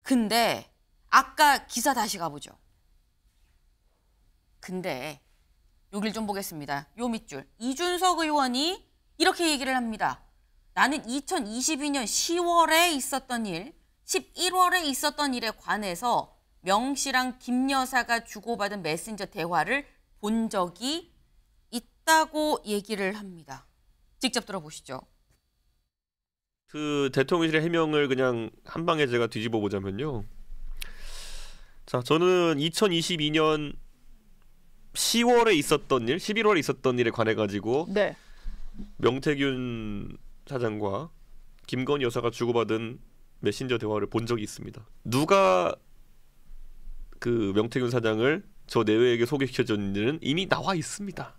근데 아까 기사 다시 가보죠. 근데 여길 좀 보겠습니다. 요 밑줄. 이준석 의원이 이렇게 얘기를 합니다. 나는 2022년 10월에 있었던 일, 11월에 있었던 일에 관해서 명 씨랑 김 여사가 주고받은 메신저 대화를 본 적이 있다고 얘기를 합니다. 직접 들어보시죠. 그 대통령실의 해명을 그냥 한 방에 제가 뒤집어 보자면요. 자, 저는 2022년 10월에 있었던 일, 11월에 있었던 일에 관해 가지고 네. 명태균 사장과 김건희 여사가 주고받은 메신저 대화를 본 적이 있습니다. 누가 그 명태균 사장을 저 내외에게 소개시켜줬는지는 이미 나와 있습니다.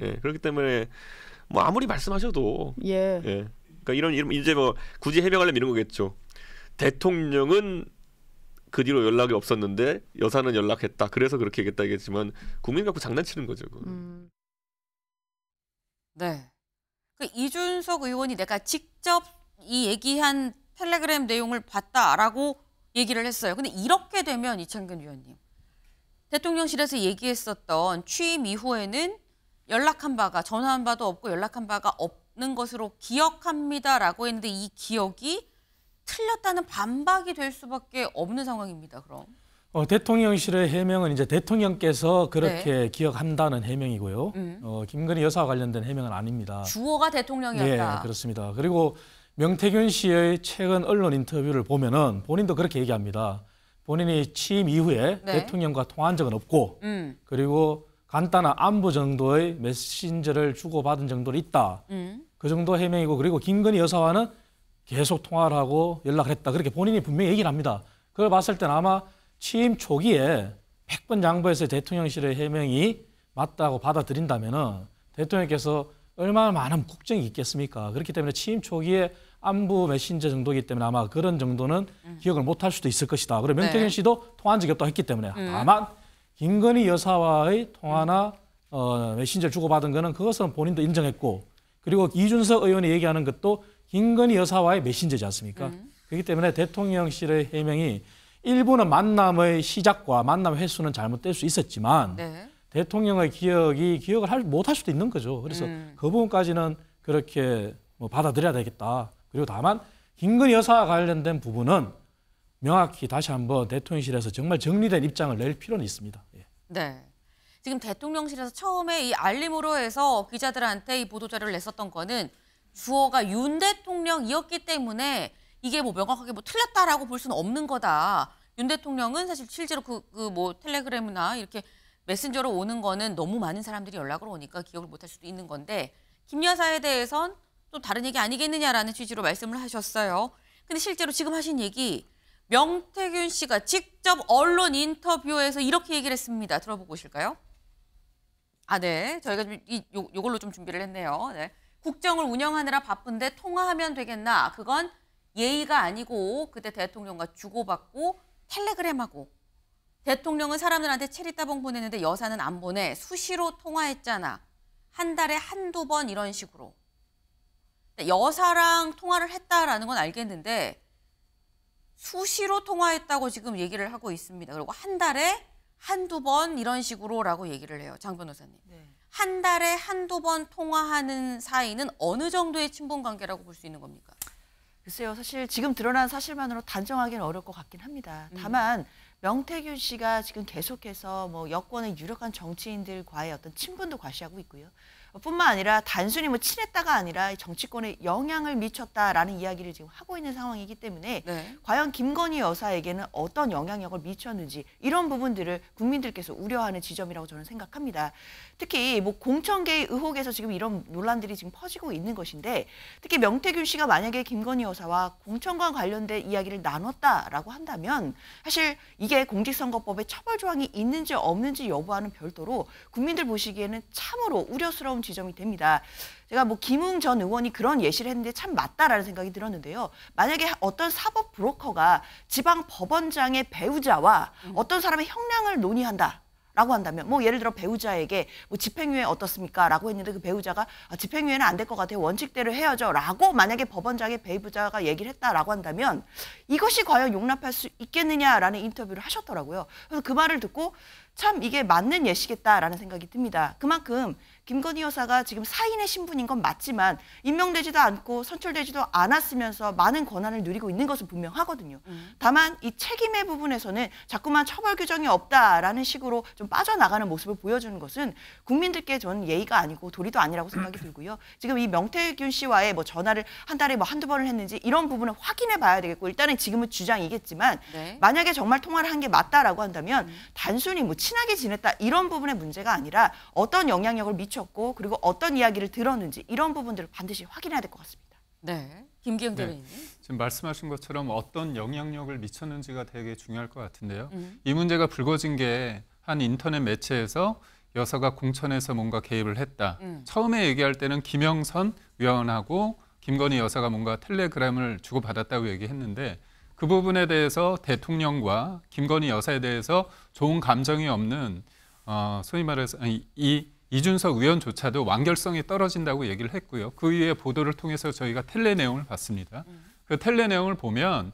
예, 그렇기 때문에 뭐 아무리 말씀하셔도 예. 예. 그러니까 이런 이제 뭐 굳이 해명하려면 이런 거겠죠. 대통령은 그 뒤로 연락이 없었는데 여사는 연락했다. 그래서 그렇게 얘기했다겠지만 국민 갖고 장난치는 거죠. 네. 그 이준석 의원이 내가 직접 이 얘기한 텔레그램 내용을 봤다라고 얘기를 했어요. 근데 이렇게 되면 이창근 위원님, 대통령실에서 얘기했었던 취임 이후에는 연락한 바가, 전화한 바도 없고 연락한 바가 없는 것으로 기억합니다라고 했는데 이 기억이 틀렸다는 반박이 될 수밖에 없는 상황입니다. 그럼 대통령실의 해명은 이제 대통령께서 그렇게 네. 기억한다는 해명이고요. 김건희 여사와 관련된 해명은 아닙니다. 주어가 대통령이었다. 네, 그렇습니다. 그리고 명태균 씨의 최근 언론 인터뷰를 보면은 본인도 그렇게 얘기합니다. 본인이 취임 이후에 네. 대통령과 통화한 적은 없고 그리고 간단한 안부 정도의 메신저를 주고받은 정도로 있다. 그 정도 해명이고 그리고 김건희 여사와는 계속 통화를 하고 연락을 했다. 그렇게 본인이 분명히 얘기를 합니다. 그걸 봤을 때는 아마 취임 초기에 100번 양보해서 대통령실의 해명이 맞다고 받아들인다면은 대통령께서 얼마나 많은 국정이 있겠습니까? 그렇기 때문에 취임 초기에 안부 메신저 정도이기 때문에 아마 그런 정도는 기억을 못할 수도 있을 것이다. 그리고 명태균 네. 씨도 통화한 적이 없다고 했기 때문에 다만 김건희 여사와의 통화나 메신저를 주고받은 거는 그것은 본인도 인정했고 그리고 이준석 의원이 얘기하는 것도 김건희 여사와의 메신저지 않습니까? 그렇기 때문에 대통령실의 해명이 일부는 만남의 시작과 만남 횟수는 잘못될 수 있었지만 네. 대통령의 기억을 못할 수도 있는 거죠. 그래서 그 부분까지는 그렇게 뭐 받아들여야 되겠다. 그리고 다만 김건희 여사와 관련된 부분은 명확히 다시 한번 대통령실에서 정말 정리된 입장을 낼 필요는 있습니다. 예. 네. 지금 대통령실에서 처음에 이 알림으로 해서 기자들한테 이 보도자료를 냈었던 거는 주어가 윤 대통령이었기 때문에 이게 뭐 명확하게 뭐 틀렸다라고 볼 수는 없는 거다. 윤 대통령은 사실 실제로 그 뭐 텔레그램이나 이렇게 메신저로 오는 거는 너무 많은 사람들이 연락을 오니까 기억을 못할 수도 있는 건데 김 여사에 대해선 또 다른 얘기 아니겠느냐라는 취지로 말씀을 하셨어요. 근데 실제로 지금 하신 얘기 명태균 씨가 직접 언론 인터뷰에서 이렇게 얘기를 했습니다. 들어보고 오실까요? 아, 네. 저희가 요걸로 좀 준비를 했네요. 네. 국정을 운영하느라 바쁜데 통화하면 되겠나? 그건 예의가 아니고 그때 대통령과 주고받고 텔레그램하고 대통령은 사람들한테 체리 따봉 보내는데 여사는 안 보내. 수시로 통화했잖아. 한 달에 한두 번 이런 식으로. 여사랑 통화를 했다라는 건 알겠는데 수시로 통화했다고 지금 얘기를 하고 있습니다. 그리고 한 달에 한두 번 이런 식으로라고 얘기를 해요. 장 변호사님. 네. 한 달에 한두 번 통화하는 사이는 어느 정도의 친분 관계라고 볼 수 있는 겁니까? 글쎄요. 사실 지금 드러난 사실만으로 단정하기는 어려울 것 같긴 합니다. 다만 명태균 씨가 지금 계속해서 뭐 여권의 유력한 정치인들과의 어떤 친분도 과시하고 있고요. 뿐만 아니라 단순히 뭐 친했다가 아니라 정치권에 영향을 미쳤다라는 이야기를 지금 하고 있는 상황이기 때문에 네. 과연 김건희 여사에게는 어떤 영향력을 미쳤는지 이런 부분들을 국민들께서 우려하는 지점이라고 저는 생각합니다. 특히 뭐 공천계의 의혹에서 지금 이런 논란들이 지금 퍼지고 있는 것인데 특히 명태균 씨가 만약에 김건희 여사와 공천과 관련된 이야기를 나눴다라고 한다면 사실 이게 공직선거법에 처벌 조항이 있는지 없는지 여부와는 별도로 국민들 보시기에는 참으로 우려스러운 지점이 됩니다. 제가 뭐 김웅 전 의원이 그런 예시를 했는데 참 맞다라는 생각이 들었는데요. 만약에 어떤 사법 브로커가 지방 법원장의 배우자와 어떤 사람의 형량을 논의한다. 라고 한다면 뭐 예를 들어 배우자에게 뭐 집행유예 어떻습니까? 라고 했는데 그 배우자가 집행유예는 안 될 것 같아요. 원칙대로 해야죠. 라고 만약에 법원장에 배우자가 얘기를 했다라고 한다면 이것이 과연 용납할 수 있겠느냐라는 인터뷰를 하셨더라고요. 그래서 그 말을 듣고 참 이게 맞는 예시겠다라는 생각이 듭니다. 그만큼 김건희 여사가 지금 사인의 신분인 건 맞지만 임명되지도 않고 선출되지도 않았으면서 많은 권한을 누리고 있는 것은 분명하거든요. 다만 이 책임의 부분에서는 자꾸만 처벌 규정이 없다라는 식으로 좀 빠져나가는 모습을 보여주는 것은 국민들께 저는 예의가 아니고 도리도 아니라고 생각이 들고요. 지금 이 명태균 씨와의 뭐 전화를 한 달에 뭐 한두 번을 했는지 이런 부분은 확인해 봐야 되겠고 일단은 지금은 주장이겠지만 네. 만약에 정말 통화를 한 게 맞다라고 한다면 단순히 뭐 친하게 지냈다 이런 부분의 문제가 아니라 어떤 영향력을 미쳤고 그리고 어떤 이야기를 들었는지 이런 부분들을 반드시 확인해야 될 것 같습니다. 네. 김기영 네. 대변인님. 지금 말씀하신 것처럼 어떤 영향력을 미쳤는지가 되게 중요할 것 같은데요. 이 문제가 불거진 게 한 인터넷 매체에서 여사가 공천에서 뭔가 개입을 했다. 처음에 얘기할 때는 김영선 위원하고 김건희 여사가 뭔가 텔레그램을 주고받았다고 얘기했는데 그 부분에 대해서 대통령과 김건희 여사에 대해서 좋은 감정이 없는 소위 말해서 이준석 의원조차도 완결성이 떨어진다고 얘기를 했고요. 그 이후에 보도를 통해서 저희가 텔레 내용을 봤습니다. 그 텔레 내용을 보면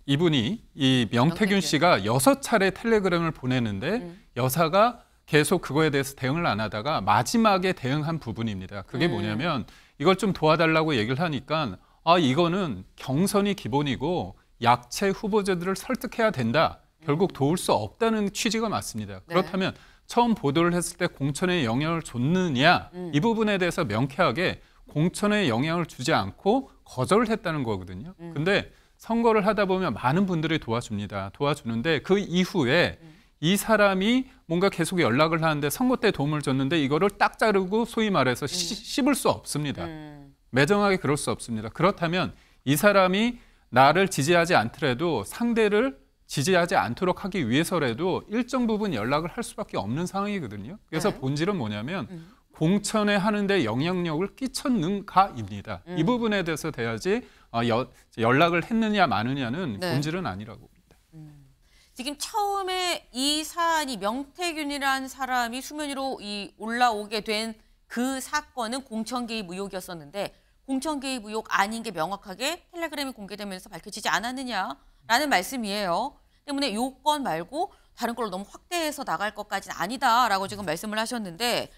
이분이 이 명태균 씨가 6차례 텔레그램을 보내는데 여사가 계속 그거에 대해서 대응을 안 하다가 마지막에 대응한 부분입니다. 그게 뭐냐면 이걸 좀 도와달라고 얘기를 하니까 이거는 경선이 기본이고 약체 후보자들을 설득해야 된다. 결국 도울 수 없다는 취지가 맞습니다. 그렇다면 처음 보도를 했을 때 공천에 영향을 줬느냐 이 부분에 대해서 명쾌하게 공천에 영향을 주지 않고 거절을 했다는 거거든요. 근데 선거를 하다 보면 많은 분들이 도와줍니다. 도와주는데 그 이후에 이 사람이 뭔가 계속 연락을 하는데 선거 때 도움을 줬는데 이거를 딱 자르고 소위 말해서 씹을 수 없습니다. 매정하게 그럴 수 없습니다. 그렇다면 이 사람이 나를 지지하지 않더라도 상대를 지지하지 않도록 하기 위해서라도 일정 부분 연락을 할 수밖에 없는 상황이거든요. 그래서 본질은 뭐냐면 공천에 하는데 영향력을 끼쳤는가입니다. 이 부분에 대해서 돼야지 연락을 했느냐 마느냐는 본질은 아니라고 봅니다. 지금 처음에 이 사안이 명태균이라는 사람이 수면 위로 올라오게 된 그 사건은 공천 개입 의혹이었었는데 공천 개입 의혹 아닌 게 명확하게 텔레그램이 공개되면서 밝혀지지 않았느냐라는 말씀이에요. 때문에 요건 말고 다른 걸로 너무 확대해서 나갈 것까지는 아니다라고 지금 말씀을 하셨는데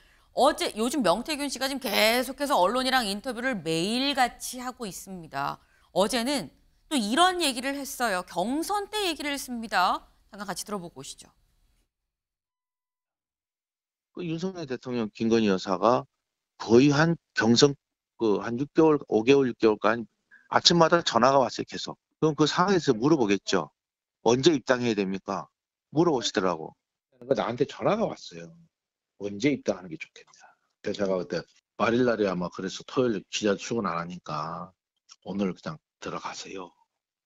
요즘 명태균 씨가 지금 계속해서 언론이랑 인터뷰를 매일같이 하고 있습니다. 어제는 또 이런 얘기를 했어요. 경선 때 얘기를 했습니다. 잠깐 같이 들어보고 오시죠. 그 윤석열 대통령 김건희 여사가 거의 한 경선 한 6개월, 5개월, 6개월간 아침마다 전화가 왔어요, 계속. 그럼 그 상황에서 물어보겠죠. 언제 입당해야 됩니까? 물어보시더라고. 나한테 전화가 왔어요. 언제 입당하는 게 좋겠냐. 그래서 제가 그때 말일날에 아마 그래서 토요일 기자 출근 안 하니까 오늘 그냥 들어가세요.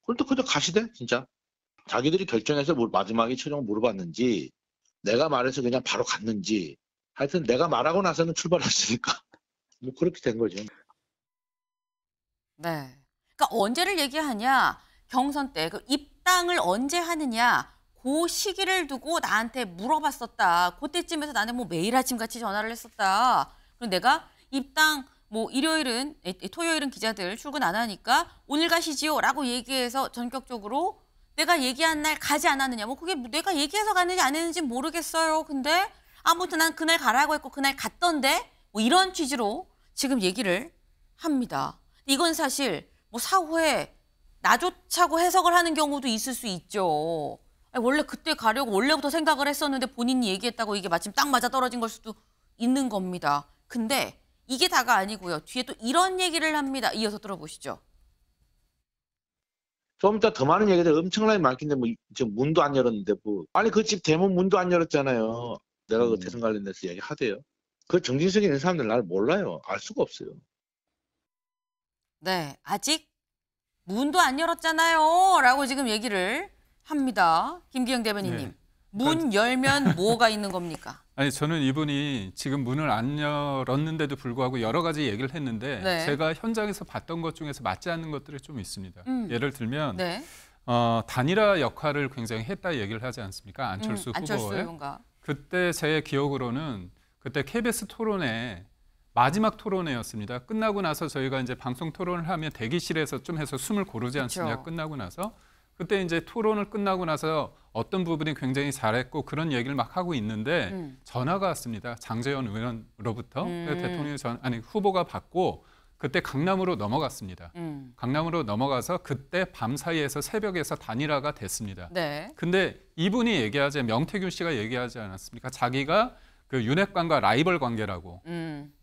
그럼 또 그냥 가시대, 진짜. 자기들이 결정해서 마지막에 최종 물어봤는지 내가 말해서 그냥 바로 갔는지 하여튼 내가 말하고 나서는 출발했으니까 뭐 그렇게 된 거죠. 네. 그러니까 언제를 얘기하냐? 경선 때 그 입당을 언제 하느냐? 그 시기를 두고 나한테 물어봤었다. 그때쯤에서 나는 뭐 매일 아침같이 전화를 했었다. 그럼 내가 입당 토요일은 기자들 출근 안 하니까 오늘 가시지요라고 얘기해서 전격적으로 내가 얘기한 날 가지 않았느냐. 뭐 그게 내가 얘기해서 갔는지 안 했는지 모르겠어요. 근데 아무튼 난 그날 가라고 했고 그날 갔던데 뭐 이런 취지로 지금 얘기를 합니다. 이건 사실 뭐 사후에 나조차고 해석을 하는 경우도 있을 수 있죠. 아니, 원래 그때 가려고 원래부터 생각을 했었는데 본인이 얘기했다고 이게 마침 딱 맞아 떨어진 걸 수도 있는 겁니다. 근데 이게 다가 아니고요. 뒤에 또 이런 얘기를 합니다. 이어서 들어보시죠. 좀 이따 더 많은 얘기들 엄청나게 많긴데 뭐 지금 문도 안 열었는데 뭐 아니 그 집 대문 문도 안 열었잖아요. 내가 그 대선 관련돼서 얘기하대요. 그 정진석이 있는 사람들 나를 몰라요. 알 수가 없어요. 네, 아직 문도 안 열었잖아요. 라고 지금 얘기를 합니다. 김기영 대변인님. 네. 문 열면 뭐가 있는 겁니까? 아니 저는 이분이 지금 문을 안 열었는데도 불구하고 여러 가지 얘기를 했는데 네. 제가 현장에서 봤던 것 중에서 맞지 않는 것들이 좀 있습니다. 예를 들면 네. 단일화 역할을 굉장히 했다 얘기를 하지 않습니까? 안철수 안철수 후보의. 의원가. 그때 제 기억으로는 그때 KBS 토론회 마지막 토론회였습니다. 끝나고 나서 저희가 이제 방송 토론을 하면 대기실에서 좀 해서 숨을 고르지 않습니까? 그쵸. 끝나고 나서. 그때 이제 토론을 끝나고 나서 어떤 부분이 굉장히 잘했고 그런 얘기를 막 하고 있는데 전화가 왔습니다. 장제원 의원으로부터. 그래서 대통령이 후보가 받고 그때 강남으로 넘어갔습니다. 강남으로 넘어가서 그때 밤사이에서 새벽에서 단일화가 됐습니다. 네. 근데 이분이 얘기하지, 명태균 씨가 얘기하지 않았습니까? 자기가 그 윤핵관과 라이벌 관계라고.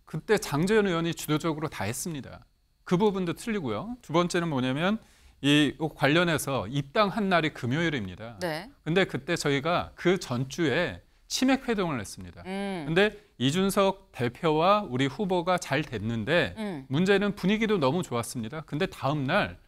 그때 장제원 의원이 주도적으로 다 했습니다. 그 부분도 틀리고요. 두 번째는 뭐냐면 이 관련해서 입당한 날이 금요일입니다. 네. 근데 그때 저희가 그 전주에 치맥 회동을 했습니다. 근데 이준석 대표와 우리 후보가 잘 됐는데 문제는 분위기도 너무 좋았습니다. 근데 다음 날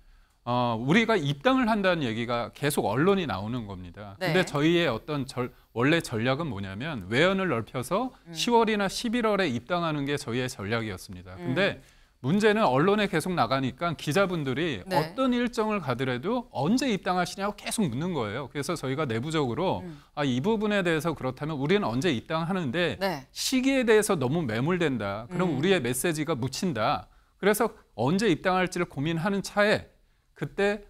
우리가 입당을 한다는 얘기가 계속 언론이 나오는 겁니다. 네. 근데 저희의 어떤 원래 전략은 뭐냐면 외연을 넓혀서 10월이나 11월에 입당하는 게 저희의 전략이었습니다. 근데 문제는 언론에 계속 나가니까 기자분들이 네. 어떤 일정을 가더라도 언제 입당하시냐고 계속 묻는 거예요. 그래서 저희가 내부적으로 이 부분에 대해서 그렇다면 우리는 언제 입당하는데 네. 시기에 대해서 너무 매몰된다. 그럼 우리의 메시지가 묻힌다. 그래서 언제 입당할지를 고민하는 차에 그때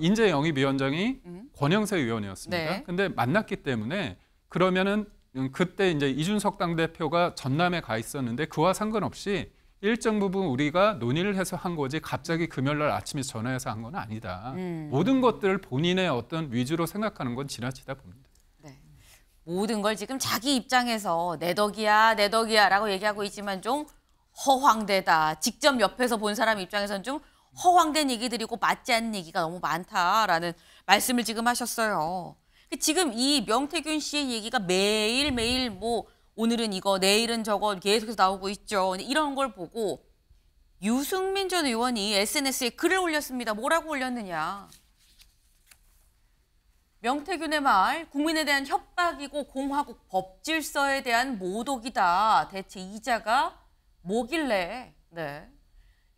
인재영입위원장이 권영세 의원이었습니다. 네. 근데 만났기 때문에 그러면은 그때 이제 이준석 당대표가 전남에 가 있었는데 그와 상관없이 일정 부분 우리가 논의를 해서 한 거지 갑자기 금요일날 아침에 전화해서 한 건 아니다. 모든 것들을 본인의 어떤 위주로 생각하는 건 지나치다 봅니다. 네. 모든 걸 지금 자기 입장에서 내 덕이야, 내 덕이야라고 얘기하고 있지만 좀 허황되다. 직접 옆에서 본 사람 입장에서는 좀 허황된 얘기들이고 맞지 않는 얘기가 너무 많다라는 말씀을 지금 하셨어요. 지금 이 명태균 씨의 얘기가 매일매일 뭐 오늘은 이거, 내일은 저거 계속해서 나오고 있죠. 이런 걸 보고 유승민 전 의원이 SNS에 글을 올렸습니다. 뭐라고 올렸느냐. 명태균의 말, 국민에 대한 협박이고 공화국 법질서에 대한 모독이다. 대체 이자가 뭐길래. 네.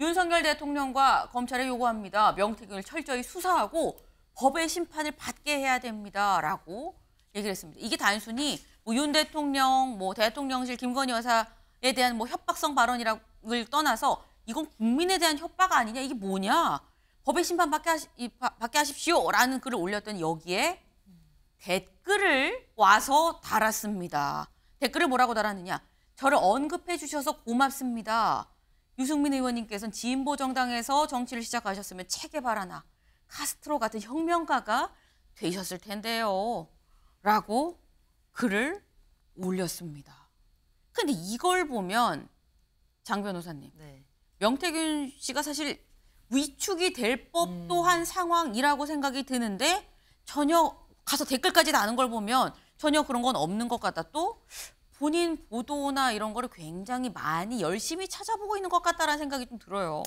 윤석열 대통령과 검찰에 요구합니다. 명태균을 철저히 수사하고 법의 심판을 받게 해야 됩니다. 라고 얘기를 했습니다. 이게 단순히 윤 대통령, 대통령실 김건희 여사에 대한 협박성 발언이라를 떠나서 이건 국민에 대한 협박 아니냐? 이게 뭐냐? 법의 심판 받게 하십시오라는 글을 올렸더니 여기에 댓글을 와서 달았습니다. 댓글을 뭐라고 달았느냐? 저를 언급해 주셔서 고맙습니다. 유승민 의원님께서는 진보 정당에서 정치를 시작하셨으면 체게바라나 카스트로 같은 혁명가가 되셨을 텐데요. 라고 글을 올렸습니다. 근데 이걸 보면 장 변호사님, 네. 명태균 씨가 사실 위축이 될 법도 한 상황이라고 생각이 드는데 전혀 가서 댓글까지 다는 걸 보면 전혀 그런 건 없는 것 같다. 또 본인 보도나 이런 거를 굉장히 많이 열심히 찾아보고 있는 것 같다라는 생각이 좀 들어요.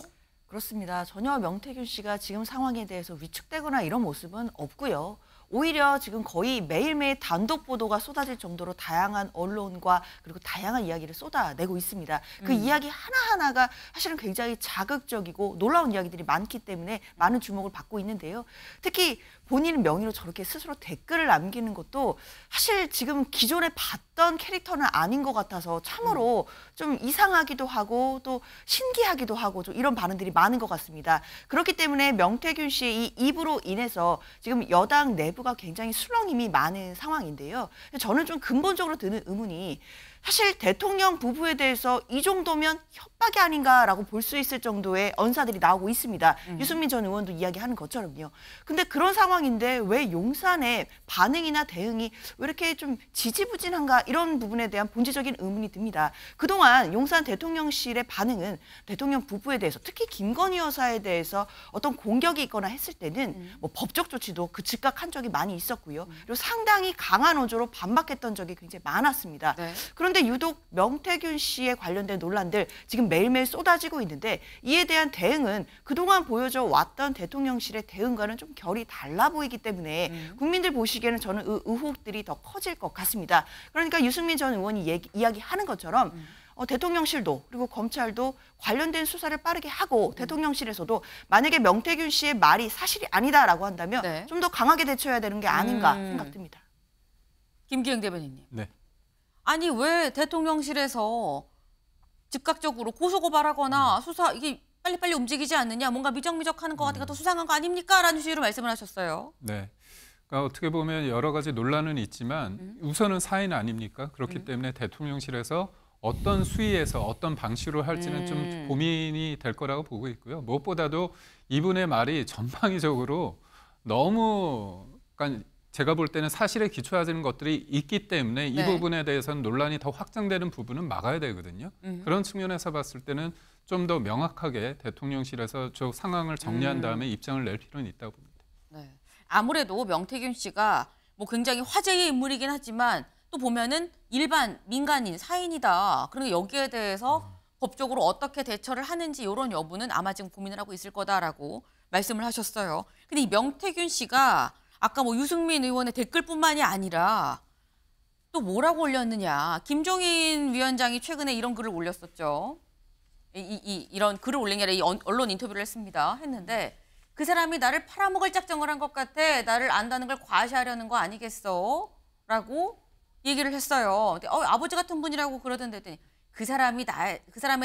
그렇습니다. 전혀 명태균 씨가 지금 상황에 대해서 위축되거나 이런 모습은 없고요. 오히려 지금 거의 매일매일 단독 보도가 쏟아질 정도로 다양한 언론과 그리고 다양한 이야기를 쏟아내고 있습니다. 그 이야기 하나하나가 사실은 굉장히 자극적이고 놀라운 이야기들이 많기 때문에 많은 주목을 받고 있는데요. 특히 본인 명의로 저렇게 스스로 댓글을 남기는 것도 사실 지금 기존에 봤던 캐릭터는 아닌 것 같아서 참으로 좀 이상하기도 하고 또 신기하기도 하고 좀 이런 반응들이 많은 것 같습니다. 그렇기 때문에 명태균 씨의 이 입으로 인해서 지금 여당 내부가 굉장히 술렁임이 많은 상황인데요. 저는 좀 근본적으로 드는 의문이 사실 대통령 부부에 대해서 이 정도면 협박이 아닌가라고 볼 수 있을 정도의 언사들이 나오고 있습니다. 유승민 전 의원도 이야기하는 것처럼요. 근데 그런 상황인데 왜 용산의 반응이나 대응이 왜 이렇게 좀 지지부진한가 이런 부분에 대한 본질적인 의문이 듭니다. 그동안 용산 대통령실의 반응은 대통령 부부에 대해서 특히 김건희 여사에 대해서 어떤 공격이 있거나 했을 때는 법적 조치도 그 즉각 한 적이 많이 있었고요. 그리고 상당히 강한 어조로 반박했던 적이 굉장히 많았습니다. 네. 그런데 유독 명태균 씨에 관련된 논란들 지금 매일매일 쏟아지고 있는데 이에 대한 대응은 그동안 보여져 왔던 대통령실의 대응과는 좀 결이 달라 보이기 때문에 국민들 보시기에는 저는 의혹들이 더 커질 것 같습니다. 그러니까 유승민 전 의원이 이야기하는 것처럼 대통령실도 그리고 검찰도 관련된 수사를 빠르게 하고 대통령실에서도 만약에 명태균 씨의 말이 사실이 아니다라고 한다면 네. 좀 더 강하게 대처해야 되는 게 아닌가 생각됩니다. 김기영 대변인님. 네. 아니 왜 대통령실에서 즉각적으로 고소고발하거나 수사 이게 빨리빨리 움직이지 않느냐, 뭔가 미적미적하는 것 같으니까 더 수상한 거 아닙니까? 라는 취지로 말씀을 하셨어요. 네. 그러니까 어떻게 보면 여러 가지 논란은 있지만 우선은 사인 아닙니까? 그렇기 때문에 대통령실에서 어떤 수위에서 어떤 방식으로 할지는 좀 고민이 될 거라고 보고 있고요. 무엇보다도 이분의 말이 전방위적으로 너무, 그러니까 제가 볼 때는 사실에 기초하는 것들이 있기 때문에 이 네. 부분에 대해서는 논란이 더 확장되는 부분은 막아야 되거든요. 그런 측면에서 봤을 때는 좀 더 명확하게 대통령실에서 저 상황을 정리한 다음에 입장을 낼 필요는 있다고 봅니다. 네. 아무래도 명태균 씨가 뭐 굉장히 화제의 인물이긴 하지만 또 보면은 일반 민간인 사인이다. 그러니까 여기에 대해서 법적으로 어떻게 대처를 하는지 이런 여부는 아마 지금 고민을 하고 있을 거다라고 말씀을 하셨어요. 근데 이 명태균 씨가 아까 뭐 유승민 의원의 댓글뿐만이 아니라 또 뭐라고 올렸느냐. 김종인 위원장이 최근에 이런 글을 올렸었죠. 이런 글을 올린 게 아니라 이 언론 인터뷰를 했는데 그 사람이 나를 팔아먹을 작정을 한 것 같아. 나를 안다는 걸 과시하려는 거 아니겠어? 라고 얘기를 했어요. 근데 아버지 같은 분이라고 그러던데 했더니 그 사람에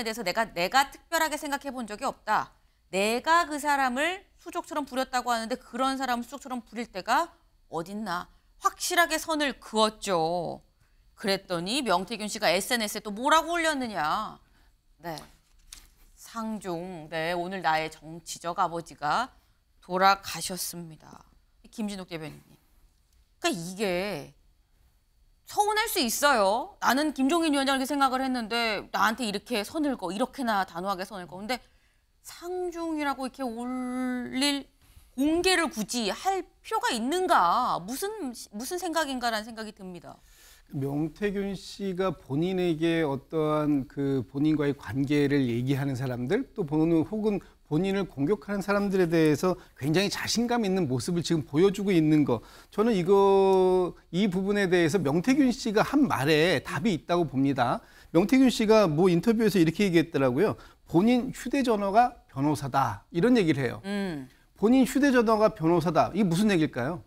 대해서 내가 특별하게 생각해 본 적이 없다. 내가 그 사람을 수족처럼 부렸다고 하는데 그런 사람을 수족처럼 부릴 때가 어딨나. 확실하게 선을 그었죠. 그랬더니 명태균 씨가 SNS에 또 뭐라고 올렸느냐. 네. 상중, 네, 오늘 나의 정치적 아버지가 돌아가셨습니다. 김진욱 대변인님. 그러니까 이게 서운할 수 있어요. 나는 김종인 위원장 이렇게 생각을 했는데 나한테 이렇게 선을 그어, 이렇게나 단호하게 선을 그어. 근데 상중이라고 이렇게 올릴 공개를 굳이 할 필요가 있는가? 무슨 생각인가라는 생각이 듭니다. 명태균 씨가 본인에게 어떠한 그 본인과의 관계를 얘기하는 사람들 또 혹은 본인을 공격하는 사람들에 대해서 굉장히 자신감 있는 모습을 지금 보여주고 있는 거, 저는 이 부분에 대해서 명태균 씨가 한 말에 답이 있다고 봅니다. 명태균 씨가 뭐 인터뷰에서 이렇게 얘기했더라고요. 본인 휴대전화가 변호사다 이런 얘기를 해요. 본인 휴대전화가 변호사다. 이게 무슨 얘기일까요?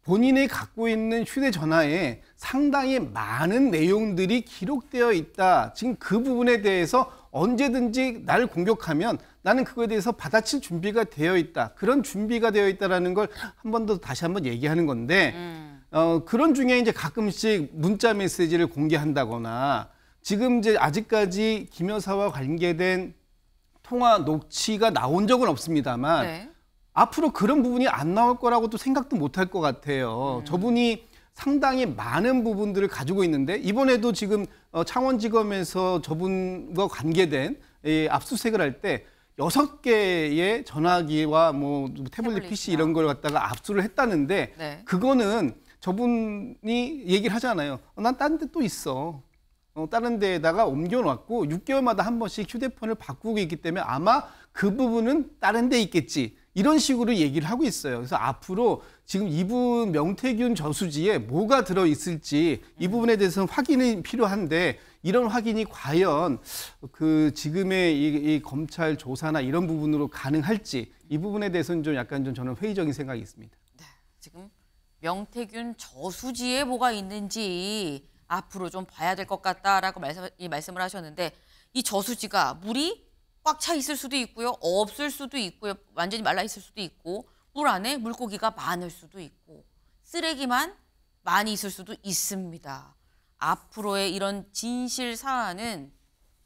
본인이 갖고 있는 휴대전화에 상당히 많은 내용들이 기록되어 있다. 지금 그 부분에 대해서 언제든지 나를 공격하면 나는 그거에 대해서 받아칠 준비가 되어 있다. 그런 준비가 되어 있다라는 걸 한 번 더 다시 한번 얘기하는 건데 그런 중에 이제 가끔씩 문자 메시지를 공개한다거나 지금 이제 아직까지 김 여사와 관계된 통화 녹취가 나온 적은 없습니다만 네. 앞으로 그런 부분이 안 나올 거라고도 생각도 못 할 것 같아요. 저분이 상당히 많은 부분들을 가지고 있는데 이번에도 지금 창원지검에서 저분과 관계된 압수수색을 할 때 6개의 전화기와 뭐 태블릿 PC 이런 걸 갖다가 압수를 했다는데 네. 그거는 저분이 얘기를 하잖아요. 난 다른 데 또 있어. 다른 데에다가 옮겨놨고 6개월마다 한 번씩 휴대폰을 바꾸고 있기 때문에 아마 그 부분은 다른 데 있겠지. 이런 식으로 얘기를 하고 있어요. 그래서 앞으로 지금 이분 명태균 저수지에 뭐가 들어있을지 이 부분에 대해서는 확인이 필요한데 이런 확인이 과연 그 지금의 이 검찰 조사나 이런 부분으로 가능할지 이 부분에 대해서는 좀 약간 좀 저는 회의적인 생각이 있습니다. 네, 지금 명태균 저수지에 뭐가 있는지 앞으로 좀 봐야 될 것 같다라고 말씀을 하셨는데 이 저수지가 물이 꽉 차 있을 수도 있고요. 없을 수도 있고요. 완전히 말라 있을 수도 있고 물 안에 물고기가 많을 수도 있고 쓰레기만 많이 있을 수도 있습니다. 앞으로의 이런 진실 사안은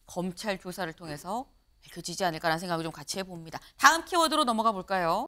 검찰 조사를 통해서 밝혀지지 않을까라는 생각을 좀 같이 해봅니다. 다음 키워드로 넘어가 볼까요?